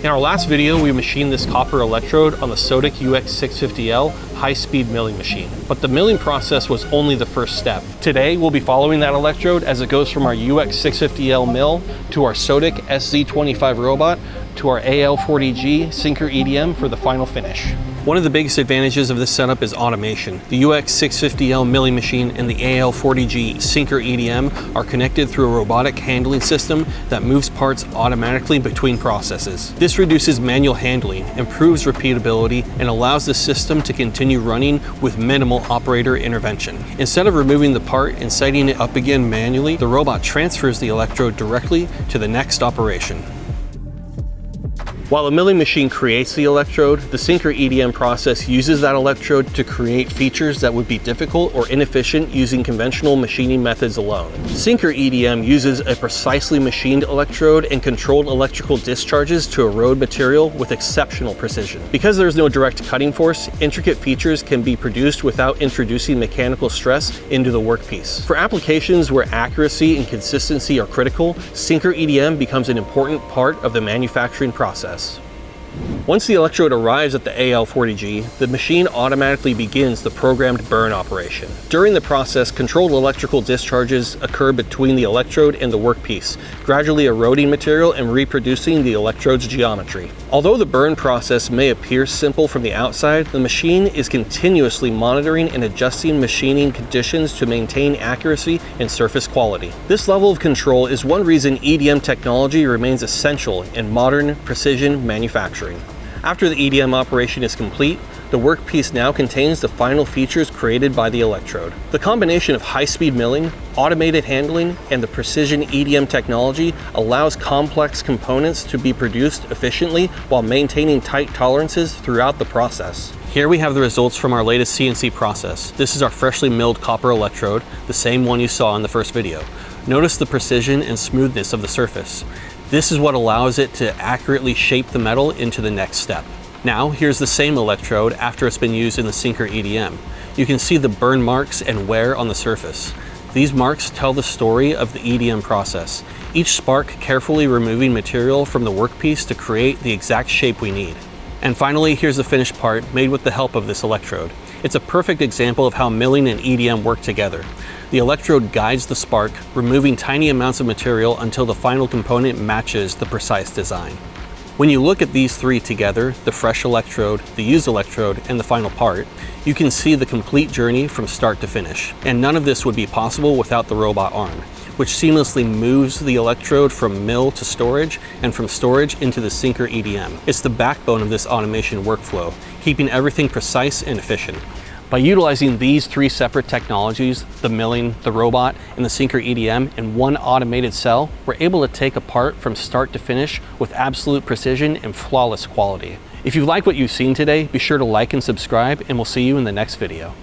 In our last video, we machined this copper electrode on the Sodick UX650L high-speed milling machine. But the milling process was only the first step. Today, we'll be following that electrode as it goes from our UX650L mill to our Sodick SZ25 robot to our AL40G Sinker EDM for the final finish. One of the biggest advantages of this setup is automation. The UX650L milling machine and the AL40G Sinker EDM are connected through a robotic handling system that moves parts automatically between processes. This reduces manual handling, improves repeatability, and allows the system to continue running with minimal operator intervention. Instead of removing the part and setting it up again manually, the robot transfers the electrode directly to the next operation. While the milling machine creates the electrode, the Sinker EDM process uses that electrode to create features that would be difficult or inefficient using conventional machining methods alone. Sinker EDM uses a precisely machined electrode and controlled electrical discharges to erode material with exceptional precision. Because there is no direct cutting force, intricate features can be produced without introducing mechanical stress into the workpiece. For applications where accuracy and consistency are critical, Sinker EDM becomes an important part of the manufacturing process. Once the electrode arrives at the AL40G, the machine automatically begins the programmed burn operation. During the process, controlled electrical discharges occur between the electrode and the workpiece, gradually eroding material and reproducing the electrode's geometry. Although the burn process may appear simple from the outside, the machine is continuously monitoring and adjusting machining conditions to maintain accuracy and surface quality. This level of control is one reason EDM technology remains essential in modern precision manufacturing. After the EDM operation is complete, the workpiece now contains the final features created by the electrode. The combination of high-speed milling, automated handling, and the precision EDM technology allows complex components to be produced efficiently while maintaining tight tolerances throughout the process. Here we have the results from our latest CNC process. This is our freshly milled copper electrode, the same one you saw in the first video. Notice the precision and smoothness of the surface. This is what allows it to accurately shape the metal into the next step. Now, here's the same electrode after it's been used in the Sinker EDM. You can see the burn marks and wear on the surface. These marks tell the story of the EDM process, each spark carefully removing material from the workpiece to create the exact shape we need. And finally, here's the finished part made with the help of this electrode. It's a perfect example of how milling and EDM work together. The electrode guides the spark, removing tiny amounts of material until the final component matches the precise design. When you look at these three together, the fresh electrode, the used electrode, and the final part, you can see the complete journey from start to finish. And none of this would be possible without the robot arm, which seamlessly moves the electrode from mill to storage and from storage into the Sinker EDM. It's the backbone of this automation workflow, keeping everything precise and efficient. By utilizing these three separate technologies, the milling, the robot, and the Sinker EDM in one automated cell, we're able to take a part from start to finish with absolute precision and flawless quality. If you like what you've seen today, be sure to like and subscribe, and we'll see you in the next video.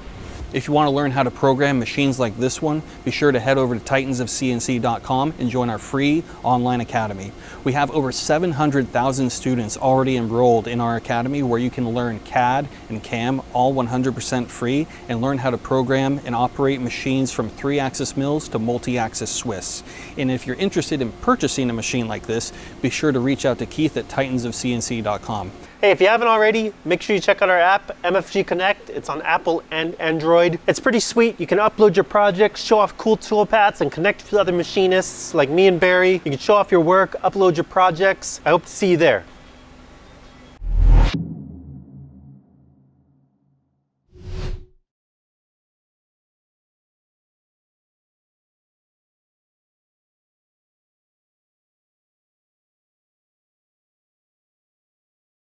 If you want to learn how to program machines like this one, be sure to head over to titansofcnc.com and join our free online academy. We have over 700,000 students already enrolled in our academy, where you can learn CAD and CAM all 100% free and learn how to program and operate machines from 3-axis mills to multi-axis Swiss. And if you're interested in purchasing a machine like this, be sure to reach out to Keith at titansofcnc.com. Hey, if you haven't already, make sure you check out our app, MFG Connect. It's on Apple and Android. It's pretty sweet. You can upload your projects, show off cool toolpaths, and connect with other machinists like me and Barry. You can show off your work, upload your projects. I hope to see you there.